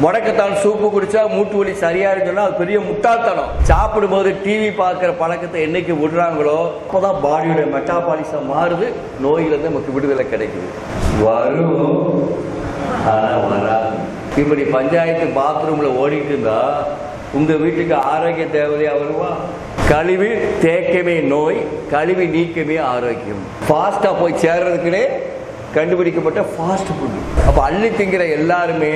முடக்கத்தான் சூப்பு குடிச்சா மூட்டு வலி சரியா இருக்குன்னா அது பெரிய முட்டாள்தனம். சாப்பிடும்போது டிவி பார்க்குற பழக்கத்தை என்னைக்கு விடுறாங்களோ அப்போதான் பாடியோட மெட்டாபாலிசம் மாறுது, நோயிலிருந்து நமக்கு விடுதலை கிடைக்குது. வரும் ஆனால் வராது. இப்படி பஞ்சாயத்து பாத்ரூம்ல ஓடிட்டு இருந்தா உங்க வீட்டுக்கு ஆரோக்கிய தேவதையா வருவா? கழிவு தேக்கமே நோய், கழிவு நீக்கமே ஆரோக்கியம். ஃபாஸ்டா போய் சேர்றதுக்குன்னே கண்டுபிடிக்கப்பட்ட ஃபாஸ்ட் ஃபுட். அப்போ அள்ளி திங்கிற எல்லாருமே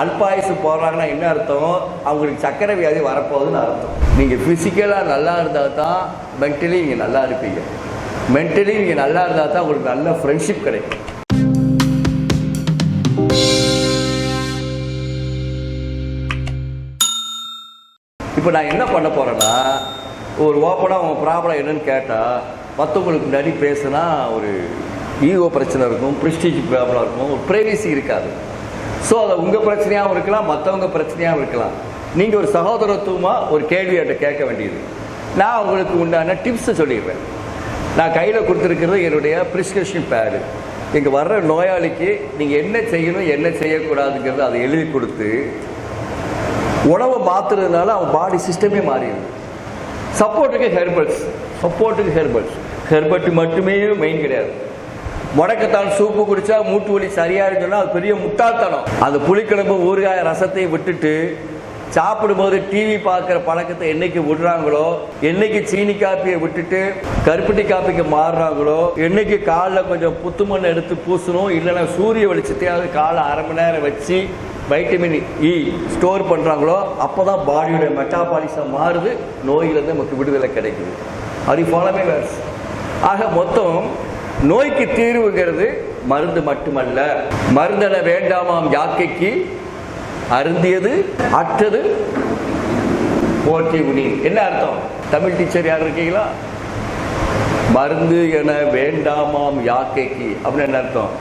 அல்பாயுசு போடுறாங்கன்னா என்ன அர்த்தம்? அவங்களுக்கு சக்கரை வியாதி வரப்போகுதுன்னு அர்த்தம். நீங்கள் ஃபிசிக்கலாக நல்லா இருந்தால் தான் மென்டலி நீங்கள் நல்லா இருப்பீங்க. மென்டலி நீங்கள் நல்லா இருந்தால் தான் உங்களுக்கு நல்ல ஃப்ரெண்ட்ஷிப் கிடைக்கும். இப்போ நான் என்ன பண்ண போகிறேன்னா, ஒரு ஓப்பனாக உங்கள் ப்ராப்ளம் என்னன்னு கேட்டால் மற்றவங்களுக்கு முன்னாடி பேசுனா ஒரு ஈகோ பிரச்சனை இருக்கும், ப்ரெஸ்டீஜ் ப்ராப்ளம் இருக்கும், ஒரு ப்ரைவசி இருக்காது. ஸோ அதை உங்கள் பிரச்சனையாகவும் இருக்கலாம், மற்றவங்க பிரச்சனையாகவும் இருக்கலாம். நீங்கள் ஒரு சகோதரத்துவமாக ஒரு கேள்வியாட்ட கேட்க வேண்டியது. நான் உங்களுக்கு உண்டான டிப்ஸை சொல்லிடுறேன். நான் கையில் கொடுத்துருக்கிறது என்னுடைய ப்ரிஸ்கிரிப்ஷன் பேடு. இங்கே வர்ற நோயாளிக்கு நீங்கள் என்ன செய்யணும் என்ன செய்யக்கூடாதுங்கிறது அதை எழுதி கொடுத்து உணவை மாற்றுறதுனால அவன் பாடி சிஸ்டமே மாறிடுது. சப்போர்ட்டுக்கு ஹெர்பல்ஸ் ஹெர்பட் மட்டுமே மெயின் கிடையாது. முடக்கத்தான் சூப்பு குடிச்சா மூட்டு வலி சரியா இருக்குன்னா அது பெரிய முட்டாள்தனம். அந்த புளிக்குழம்பு ஊறுகாய ரசத்தை விட்டுட்டு சாப்பிடும்போது டிவி பார்க்குற பழக்கத்தை என்னைக்கு விடுறாங்களோ, என்னைக்கு சீனி காப்பியை விட்டுட்டு கருப்பட்டி காப்பிக்கு மாறுறாங்களோ, என்னைக்கு காலில் கொஞ்சம் புத்துமண் எடுத்து பூசணும், இல்லைன்னா சூரிய வெளிச்சத்தையாவது காலை அரை மணி நேரம் வச்சு வைட்டமின் இ ஸ்டோர் பண்ணுறாங்களோ அப்போதான் பாடியோட மெட்டாபாலிசம் மாறுது, நோயிலிருந்து நமக்கு விடுதலை கிடைக்குது. அது ஃபாலோவே வேர்ஸ். ஆக மொத்தம் நோய்க்கு தீர்வுங்கிறது மருந்து மட்டுமல்ல. மருந்தென வேண்டாமாம் யாக்கைக்கு, அருந்தியது அற்றது போற்றி உனி. என்ன அர்த்தம்? தமிழ் டீச்சர் யார் இருக்கீங்களா? மருந்து என வேண்டாமாம் யாக்கைக்கு அப்படின்னு என்ன அர்த்தம்?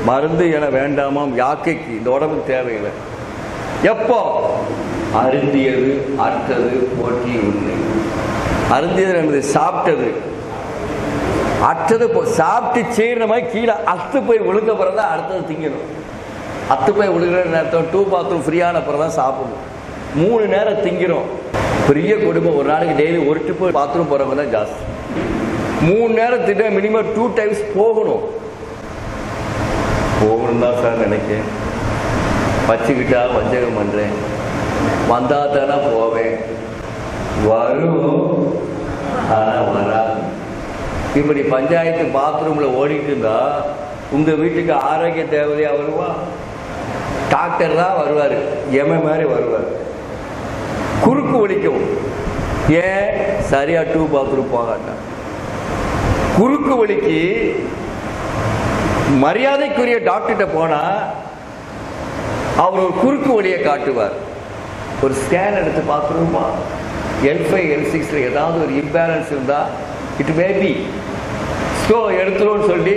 மருந்து என வேண்டாமாம் யாக்கைக்கு, இந்த உடம்புக்கு தேவையில்லை. எப்போ? அருந்தியது அற்றது போற்றி உண்மை. அருந்தியது என்பது சாப்பிட்டது, அற்றது சாப்பிட்டு செய்யற மாதிரி கீழே அத்து போய் விழுந்த பிறகு தான் அடுத்தது திங்கணும். அத்து போய் விழுகிற நேரத்தில் 2 பாத்ரூம் ஃப்ரீயான பிறகு தான் சாப்பிடணும். 3 நேரம் திங்கிறோம். பெரிய குடும்பம், ஒரு நாளைக்கு டெய்லி ஒரு ட்ரிப்பு பாத்ரூம் போகிறவங்க தான் ஜாஸ்தி. 3 நேரம் திட்ட மினிமம் 2 டைம்ஸ் போகணும் தான் சார் நினைக்கிறேன். வச்சுக்கிட்டா வஞ்சகம் பண்ணுறேன், வந்தா தானே போவேன், வரும் ஆனால் வராது. இப்படி பஞ்சாயத்து பாத்ரூமில் ஓடிட்டு இருந்தா உங்கள் வீட்டுக்கு ஆரோக்கிய தேவதையாக வருவா? டாக்டர் தான் வருவார், மாதிரி வருவார். குறுக்கு வலிக்கும். ஏன்? சரியா 2 பாத்ரூம் போகாட்டான். குறுக்கு வலிக்கு மரியாதைக்குரிய டாக்டர்கிட்ட போனா அவர் ஒரு குறுக்கு வழியை காட்டுவார். ஒரு ஸ்கேன் எடுத்து பார்த்துருமா, L5 L6 ஏதாவது ஒரு இம்பேலன்ஸ் இருந்தா இட் மே பி ஸோ எடுத்துருவோன்னு சொல்லி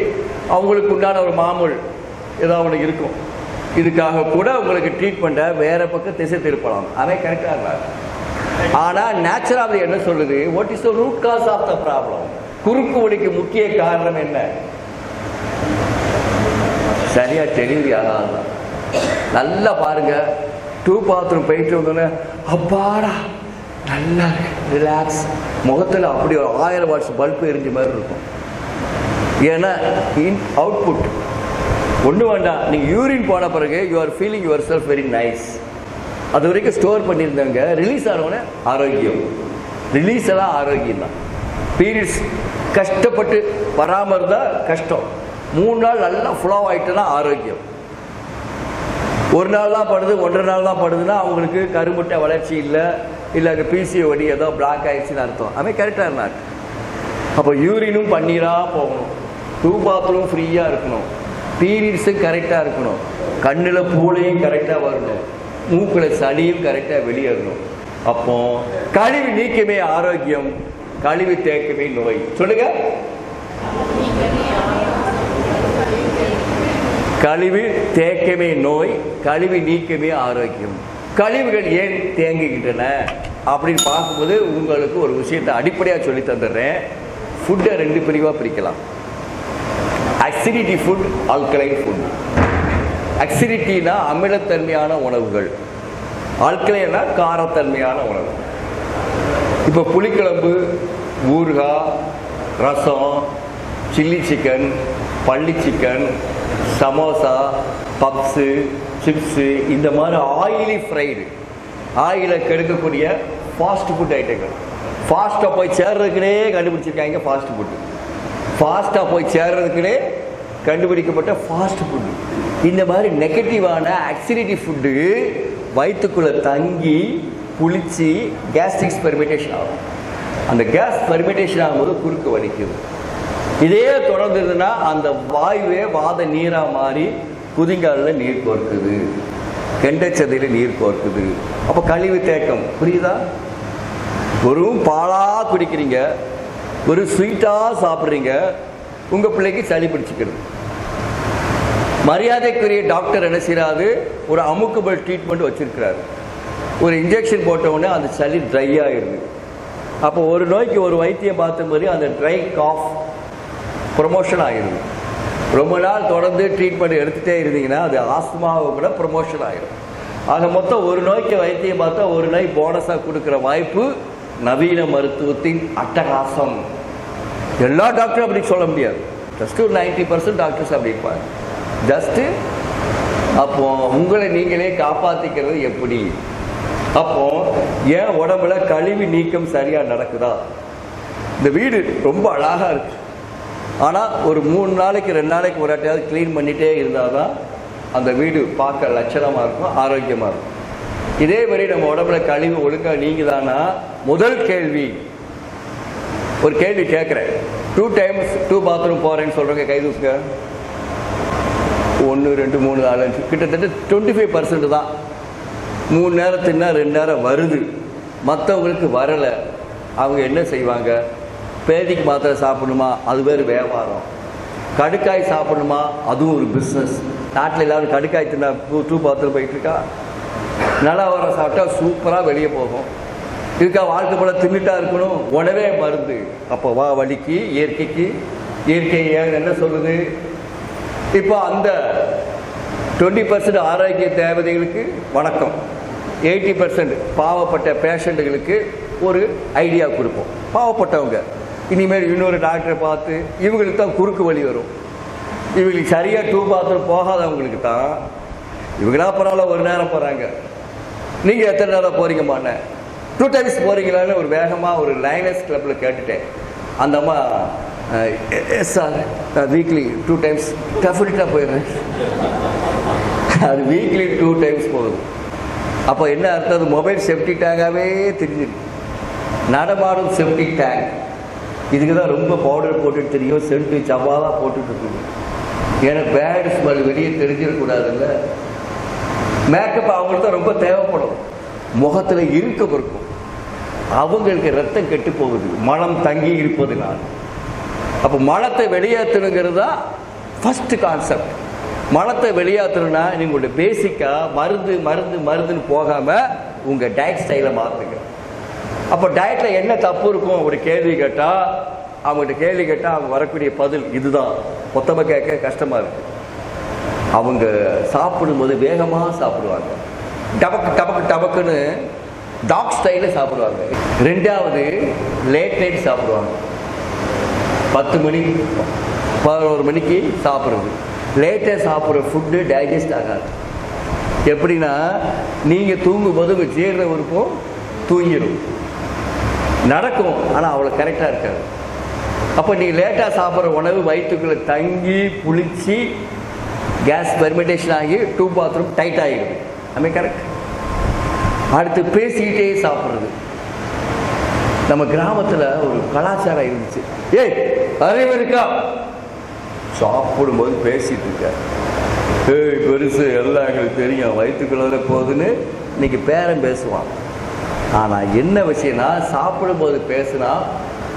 அவங்களுக்கு உண்டான ஒரு மாமூல் ஏதாவது ஒன்று இருக்கும். இதுக்காக கூட உங்களுக்கு ட்ரீட்மெண்ட்டை வேற பக்கம் திசை திருப்பலாம். அதே கரெக்டாக இருக்காது. ஆனால் நேச்சுரலாக என்ன சொல்லுது? What is the root cause of the problem? குறுக்கு வலிக்கு முக்கிய காரணம் என்ன? சரியா டெலிவரி ஆகாதான். நல்லா பாருங்க, 2 பாத்ரூம் போயிட்டு வந்தோன்னே அப்பாடா நல்லா ரிலாக்ஸ், முகத்தில் அப்படி ஒரு 1000 வாட்ஸ் பல்பு எரிஞ்ச மாதிரி இருக்கும். ஏன்னா அவுட்புட் ஒன்றும் வேண்டாம். நீங்கள் யூரின் போன பிறகு you are feeling your self very nice. அது வரைக்கும் ஸ்டோர் பண்ணியிருந்தாங்க, ரிலீஸ் ஆனவொடனே ஆரோக்கியம். ரிலீஸ் எல்லாம் ஆரோக்கியம் தான். பீரியட்ஸ் கஷ்டப்பட்டு வராமல் இருந்தால் கஷ்டம். 3 நாள் நல்லா ஃப்ளோ ஆகிட்டுனா ஆரோக்கியம். 1 நாள் தான் படுது, 1.5 நாள் தான் படுதுன்னா அவங்களுக்கு கருமுட்டை வளர்ச்சி இல்லை, இல்லை அங்கே PCOD ஏதோ பிளாக் ஆயிடுச்சுன்னு அர்த்தம். அவன் கரெக்டாக இருந்தாங்க. அப்போ யூரினும் பன்னீராக போகணும், 2 பாத்ரூம் ஃப்ரீயாக இருக்கணும், பீரியட்ஸும் கரெக்டாக இருக்கணும், கண்ணில் பூளையும் கரெக்டாக வரணும், மூக்கில் சளியும் கரெக்டாக வெளியேறணும். அப்போ கழிவு நீக்கமே ஆரோக்கியம், கழிவு தேக்கமே நோய். சொல்லுங்க. கழிவு தேக்கமே நோய், கழிவு நீக்கமே ஆரோக்கியம். கழிவுகள் ஏன் தேங்குகின்றன அப்படின்னு பார்க்கும்போது உங்களுக்கு ஒரு விஷயத்தை அடிப்படையாக சொல்லி தந்துடுறேன். ஃபுட்டை 2 பிரிவாக பிரிக்கலாம். Acidity food, alkaline food. அசிடிட்டினா அமிலத்தன்மையான உணவுகள், ஆல்கலைனா காரத்தன்மையான உணவு. இப்போ புளிக்குழம்பு, ஊறுகாய், ரசம், சில்லி சிக்கன், பள்ளி சிக்கன், சமோசா, பப்ஸு, சிப்ஸு, இந்த மாதிரி ஆயிலி ஃப்ரைடு, ஆயிலை கெடுக்கக்கூடிய ஃபாஸ்ட் ஃபுட் ஐட்டங்கள், ஃபாஸ்ட்டாக போய் சேர்றதுக்குனே கண்டுபிடிச்சிருக்காங்க. ஃபாஸ்ட் ஃபுட்டு ஃபாஸ்ட்டாக போய் சேர்றதுக்குனே கண்டுபிடிக்கப்பட்ட ஃபாஸ்ட் ஃபுட்டு. இந்த மாதிரி நெகட்டிவான அசிடிட்டி ஃபுட்டு வயிற்றுக்குள்ளே தங்கி புளிச்சு கேஸ்ட்ரிக்ஸ் பெர்மிட்டேஷன் ஆகும். அந்த கேஸ் பெர்மிட்டேஷன் ஆகும்போது குறுக்கு வலிக்குது. இதே தொடர்ந்ததுன்னா அந்த வாயுவே வாத நீராக மாறி குதிங்காலில் நீர் கோர்க்குது, கெண்டச்சதையில் நீர் கோர்க்குது. அப்போ கழிவு தேக்கம். புரியுதா? ஒரு பாலாக குடிக்கிறீங்க, ஒரு ஸ்வீட்டாக சாப்பிட்றீங்க, உங்கள் பிள்ளைக்கு சளி பிடிச்சிக்கிறது. மரியாதைக்குரிய டாக்டர் என்ன செய்யறாரு, ஒரு அமுக்கபிள் ட்ரீட்மெண்ட் வச்சிருக்கிறாரு. ஒரு இன்ஜெக்ஷன் போட்டவுடனே அந்த சளி ட்ரை ஆகிடுது. அப்போ ஒரு நோய்க்கு ஒரு வைத்தியம் பார்த்த மாதிரி அந்த ட்ரை காஃப் ப்ரொமோஷன் ஆகிடுது. ரொம்ப நாள் தொடர்ந்து ட்ரீட்மெண்ட் எடுத்துகிட்டே இருந்தீங்கன்னா அது ஆஸ்துமாவை கூட ப்ரொமோஷன் ஆகிடும். ஆக மொத்தம் ஒரு நோய்க்கு வைத்தியம் பார்த்தா ஒரு நோய் போனஸாக கொடுக்குற வாய்ப்பு நவீன மருத்துவத்தின் அட்டகாசம். எல்லா டாக்டரும் அப்படி சொல்ல முடியாது. ஜஸ்ட்டு ஒரு 90% டாக்டர்ஸ் அப்படி இருப்பாங்க. ஜஸ்ட்டு அப்போ உங்களை நீங்களே காப்பாற்றிக்கிறது எப்படி? அப்போ ஏன் உடம்புல கழிவு நீக்கம் சரியாக நடக்குதா? இந்த வீடு ரொம்ப அழகாக இருக்கு, ஆனால் ஒரு 3 நாளைக்கு 2 நாளைக்கு ஒரு வாட்டியாவது க்ளீன் பண்ணிகிட்டே இருந்தால் தான் அந்த வீடு பார்க்க லட்சணமாக இருக்கும், ஆரோக்கியமாக இருக்கும். இதே மாதிரி நம்ம உடம்புல கழிவு ஒழுங்காக நீங்குதானா? முதல் கேள்வி, ஒரு கேள்வி கேட்குறேன். 2 times 2 பாத்ரூம் போகிறேன்னு சொல்கிறவங்க கை தூக்குங்க. 1 2 3 4 5 கிட்டத்தட்ட 25% தான். 3 நேரம் தின்னா 2 நேரம் வருது, மற்றவங்களுக்கு வரலை. அவங்க என்ன செய்வாங்க? பேதிக்கு மாத்திரை சாப்பிடணுமா? அது வேறு வியாபாரம். கடுக்காய் சாப்பிடணுமா? அதுவும் ஒரு பிஸ்னஸ். நாட்டில் எல்லாரும் கடுக்காய் தின்னா 2 பாத்ரூம் போயிட்டு இருக்கா? நல்லா வர சாப்பிட்டா சூப்பராக வெளியே போகும். இருக்கா வாழ்க்கை போல தின்னுட்டா இருக்கணும், உணவே மருந்து. அப்போ வா வலிக்கு இயற்கைக்கு, இயற்கை என்ன சொல்லுது? இப்போ அந்த 20% ஆரோக்கிய தேவதைகளுக்கு வணக்கம், 80% பாவப்பட்ட பேஷண்ட்டுகளுக்கு ஒரு ஐடியா கொடுப்போம். பாவப்பட்டவங்க இனிமேல் இன்னொரு டாக்டரை பார்த்து இவங்களுக்கு தான் குறுக்கு வழி வரும். இவங்களுக்கு சரியாக 2 பாத்ரூம் போகாதவங்களுக்கு தான் இவங்களா பரவாயில்ல ஒரு நேரம் போகிறாங்க. நீங்கள் எத்தனை நேரம் போகிறீங்கம்மாண்ணே? 2 times போகிறீங்களான்னு ஒரு வேகமாக ஒரு லைனஸ் கிளப்பில் கேட்டுட்டேன். அந்த அம்மா எஸ் சார், நான் வீக்லி 2 times டெஃபினட்டாக போயிடுறேன். அது வீக்லி 2 times போகுது. அப்போ என்ன அர்த்தம்? அது மொபைல் செப்டி டேங்காகவே தெரிஞ்சிருக்கு, நடமாடும் செப்டி டேங்க். இதுக்கு தான் ரொம்ப பவுடர் போட்டுட்டு தெரியும், சென்ட்டு சவாலாக போட்டுட்டு இருக்குது. ஏன்னா பேட் ஸ்மெல் வெளியே தெரிஞ்சிடக்கூடாதுல்ல. மேக்கப் அவங்களுக்கு தான் ரொம்ப தேவைப்படும். முகத்தில் இறுக்கம் இருக்கும், அவங்களுக்கு ரத்தம் கெட்டு போகுது மலம் தங்கி இருப்பதுனால். அப்போ மலத்தை வெளியேற்றணுங்கிறது தான் ஃபஸ்ட்டு கான்செப்ட். மலத்தை வெளியேற்றணும்னா நீங்களுடைய பேசிக்காக மருந்து மருந்து மருந்துன்னு போகாமல் உங்கள் டயட் ஸ்டைலை மாற்றுங்க. அப்போ டயட்டில் என்ன தப்பு இருக்கும் ஒரு கேள்வி கேட்டால், அவங்ககிட்ட கேள்வி கேட்டால் அவங்க வரக்கூடிய பதில் இதுதான். மொத்தமாக கேட்க கஷ்டமாக இருக்குது. அவங்க சாப்பிடும்போது வேகமாக சாப்பிடுவாங்க, டபக்கு டபக்கு டபக்குன்னு டாக் ஸ்டைலில் சாப்பிடுவாங்க. 2வது லேட் நைட் சாப்பிடுவாங்க. 10 மணி 11 மணிக்கு சாப்பிட்றது. லேட்டாக சாப்பிட்ற ஃபுட்டு டைஜஸ்ட் ஆகாது. எப்படின்னா நீங்கள் தூங்கும்போது உங்கள் ஜீரண உறுப்பும் தூங்கிடும், நடக்கும், ஆனால் அவ்வளோ கரெக்டாக இருக்காது. அப்போ நீங்கள் லேட்டாக சாப்பிட்ற உணவு வயிற்றுக்குள்ளே தங்கி புளிச்சு கேஸ் பெர்மிட்டேஷன் ஆகி 2 பாத்ரூம் டைட் ஆகிடுது. அதுமே கரெக்ட். அடுத்து பேசிக்கிட்டே சாப்பிட்றது. நம்ம கிராமத்தில் ஒரு கலாச்சாரம் இருந்துச்சு. ஏய் அறிவு இருக்கா? சாப்பிடும்போது பேசிட்டு இருக்க, ஏய் பெருசு எல்லாம் எங்களுக்கு தெரியும், வயிற்றுக்குள்ள போகுதுன்னு இன்னைக்கு பேரன் பேசுவான். ஆனால் என்ன விஷயம்னா, சாப்பிடும்போது பேசுனா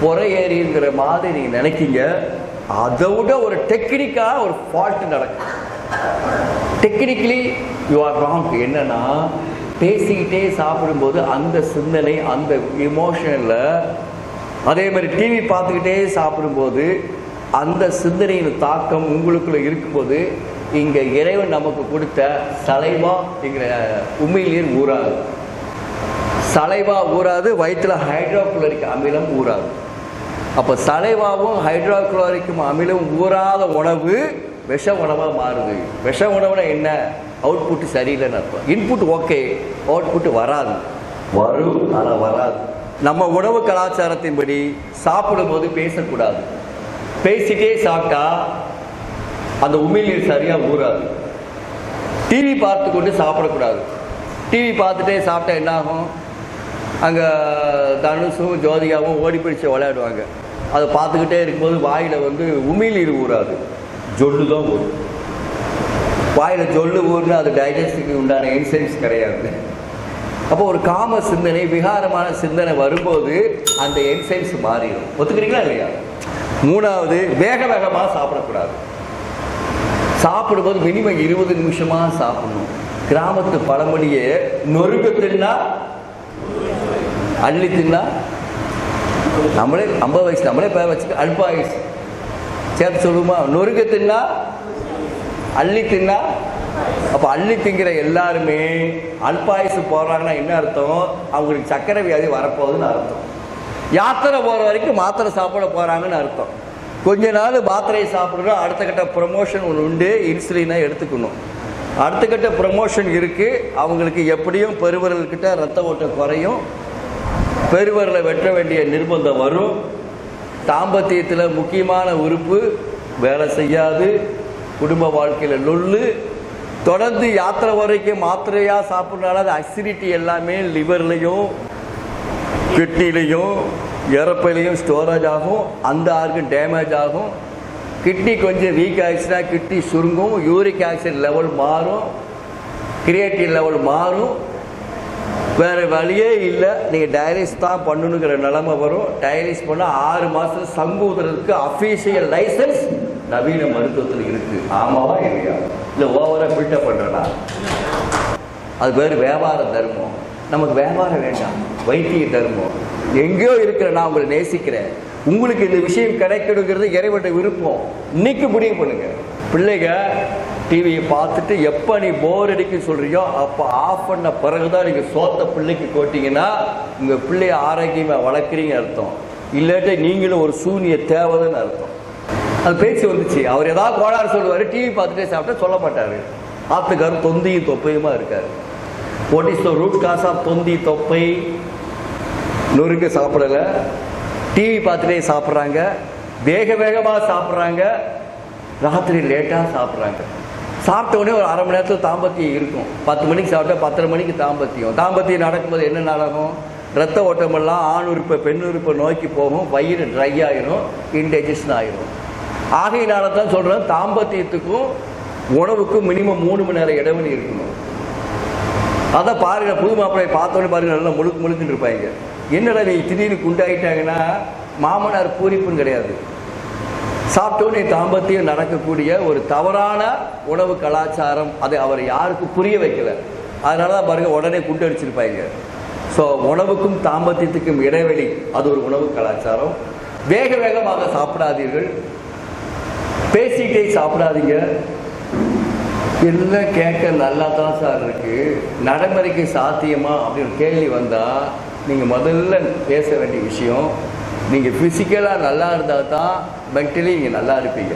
புறை ஏறிங்கிற மாதிரி நீங்கள் நினைக்கிங்க. அதை விட ஒரு டெக்னிக்காக ஒரு ஃபால்ட் நடக்கும். Technically you are wrong. என்னன்னா, பேசிக்கிட்டே சாப்பிடும்போது அந்த சிந்தனை, அந்த இமோஷனில், அதே மாதிரி டிவி பார்த்துக்கிட்டே சாப்பிடும்போது அந்த சிந்தனையின் தாக்கம் உங்களுக்குள்ள இருக்கும்போது இங்கே இறைவன் நமக்கு கொடுத்த சலைவா என்கிற உமிழ்நீர் ஊறாது. சலைவா ஊறாது, வயிற்றில் ஹைட்ரோகுளோரிக் அமிலம் ஊறாது. அப்போ சலைவாவும் ஹைட்ரோகுளோரிக் அமிலம் ஊறாத உணவு விஷ உணவாக மாறுது. விஷ உணவுனா என்ன? அவுட்புட் சரியில்லைன்னு அர்த்தம். இன்புட் ஓகே, அவுட்புட் வராது. வரும், ஆனால் வராது. நம்ம உணவு கலாச்சாரத்தின்படி சாப்பிடும்போது பேசக்கூடாது. பேசிட்டே சாப்பிட்டா அந்த உமிழ்நீர் சரியாக ஊறாது. டிவி பார்த்து கொண்டு சாப்பிடக்கூடாது. டிவி பார்த்துட்டே சாப்பிட்டா என்ன ஆகும்? அங்கே தனுஷும் ஜோதிகாவும் ஓடி பிடிச்சு விளையாடுவாங்க. அதை பார்த்துக்கிட்டே இருக்கும்போது வாயில் உமிழ்நீர் ஊறாது, ஜொல்லு தான் ஊறும். வாயில் ஜொல்லு ஊறுனா அது டைஜஸ்டுக்கு உண்டான என்சைம்ஸ் கிடையாது. அப்போ ஒரு காம சிந்தனை, விகாரமான சிந்தனை வரும்போது அந்த என்சைம்ஸ் மாறிடும். ஒத்துக்கிறீங்களா இல்லையா? மூணாவது, வேக வேகமாக சாப்பிடக்கூடாது. சாப்பிடும்போது மினிமம் 20 நிமிஷமாக சாப்பிடணும். கிராமத்து பழமொழியே நொறுக்கு தின்னா அள்ளி தின்னா, நம்மளே 50 வயசு நம்மளே பேர் வச்சுக்க அல்பாயுசு சேர்த்து சொல்லுமா? நொறுக்கு தின்னா அள்ளி தின்னா. அப்போ அள்ளி திங்கிற எல்லாருமே அல்பாயுசு போடுறாங்கன்னா என்ன அர்த்தம்? அவங்களுக்கு சக்கரை வியாதி வரப்போகுதுன்னு அர்த்தம். யாத்திரை போகிற வரைக்கும் மாத்திரை சாப்பிட போகிறாங்கன்னு அர்த்தம். கொஞ்ச நாள் மாத்திரையை சாப்பிட்றோம், அடுத்த கட்ட ப்ரமோஷன் ஒன்று உண்டு, இன்சுலினை எடுத்துக்கணும். அடுத்த கட்ட ப்ரமோஷன் இருக்குது. அவங்களுக்கு எப்படியும் பெருவிரல்கிட்ட ரத்த ஓட்டம் குறையும், பெருவிரலை வெட்ட வேண்டிய நிர்பந்தம் வரும். தாம்பத்தியத்தில் முக்கியமான உறுப்பு வேலை செய்யாது, குடும்ப வாழ்க்கையில் லொல்லு. தொடர்ந்து யாத்திரை வரைக்கும் மாத்திரையாக சாப்பிட்றதுனால அது அசிடிட்டி எல்லாமே லிவர்லையும் கிட்னிலையும் இறப்பையிலையும் ஸ்டோரேஜ் ஆகும். அந்த ஆர்கன் டேமேஜ் ஆகும். கிட்னி கொஞ்சம் வீக் ஆகிடுச்சுன்னா கிட்னி சுருங்கும், யூரிக் ஆசிட் லெவல் மாறும், கிரியேட்டின் லெவல் மாறும். வேறு வழியே இல்லை, நீங்கள் டயாலிசிஸ் தான் பண்ணணுங்கிற நிலைமை வரும். டயாலிசிஸ் பண்ணால் 6 மாதத்தில் சங்கூதுறதுக்கு அஃபீஷியல் லைசன்ஸ் நவீன மருத்துவத்தில் இருக்குது. ஆமாவா இல்லையா? இல்லை ஓவராக பில்டப் பண்ணுறேன்னா அது பேர் வியாபார தர்மம். நமக்கு வியாபாரம் வேண்டாம், வைத்திய தர்மம். எங்கேயோ இருக்கிற நான் உங்களை நேசிக்கிறேன், உங்களுக்கு இந்த விஷயம் கிடைக்கணுங்கிறது இறைவனுடைய விருப்பம். இன்னைக்கு முடிவு பண்ணுங்க. பிள்ளைங்க டிவியை பார்த்துட்டு எப்போ நீ போர் அடிக்க சொல்றியோ அப்போ ஆஃப் பண்ண பிறகுதான் நீங்கள் சோத்த பிள்ளைக்கு போட்டிங்கன்னா உங்கள் பிள்ளைய ஆரோக்கியமாக வளர்க்குறீங்க அர்த்தம். இல்லாட்டி நீங்களும் ஒரு சூனிய தேவைன்னு அர்த்தம். அது பேச்சு வந்துச்சு. அவர் ஏதாவது கோளாறு சொல்லுவார், டிவி பார்த்துட்டே சாப்பிட்டா சொல்ல மாட்டார். ஆத்துக்காரர் தொந்தியும் தொப்பையுமா இருக்கார். What is the root cause of தொந்தி தொப்பை? நொறுக்க சாப்பிடலை, டிவி பார்த்துட்டே சாப்பிட்றாங்க, வேக வேகமாக சாப்பிட்றாங்க, ராத்திரி லேட்டாக சாப்பிட்றாங்க. சாப்பிட்ட உடனே ஒரு 1/2 மணி நேரத்தில் தாம்பத்தியம் இருக்கும். 10 மணிக்கு சாப்பிட்டா 10:30 மணிக்கு தாம்பத்தியம். தாம்பத்தியம் நடக்கும்போது என்ன நடக்கும்? ரத்த ஓட்டமெல்லாம் ஆண் உறுப்பை பெண் உறுப்பை நோக்கி போகும், வயிறு ட்ரை ஆகிடும், இன்டைஜஷன் ஆகிடும். ஆகையினால தான் சொல்கிறேன், தாம்பத்தியத்துக்கும் உணவுக்கும் மினிமம் 3 மணி நேரம் இடைவெளி இருக்கணும். அதான் பாருங்க, புது மாப்பிள்ளையை பார்த்தோன்னே பாருங்க நல்லா முழுக்கு முழுக்குன்னு இருப்பாங்க. என்னடா நீ திடீர்னு குண்டாயிட்டாங்கன்னா மாமனார் பூரிப்புன்னு கிடையாது. சாப்பிட்டோன்னே தாம்பத்தியம் நடக்கக்கூடிய ஒரு தவறான உணவு கலாச்சாரம். அதை அவர் யாருக்கும் புரிய வைக்கல. அதனால தான் பாருங்க உடனே குண்டு அடிச்சிருப்பாங்க. ஸோ உணவுக்கும் தாம்பத்தியத்துக்கும் இடைவெளி, அது ஒரு உணவு கலாச்சாரம். வேக வேகமாக சாப்பிடாதீர்கள், பேசிக்கிட்டே சாப்பிடாதீங்க. எல்லாம் கேட்க நல்லா தான் சார் இருக்கு, நடைமுறைக்கு சாத்தியமா அப்படின்னு கேள்வி வந்தால் நீங்கள் முதல்ல பேச வேண்டிய விஷயம், நீங்கள் ஃபிசிக்கலாக நல்லா இருந்தால் தான் மென்டலி நீங்கள் நல்லா இருப்பீங்க.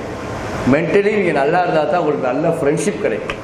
மென்டலி நீங்கள் நல்லா இருந்தால் தான் உங்களுக்கு நல்ல ஃப்ரெண்ட்ஷிப் கிடைக்கும்.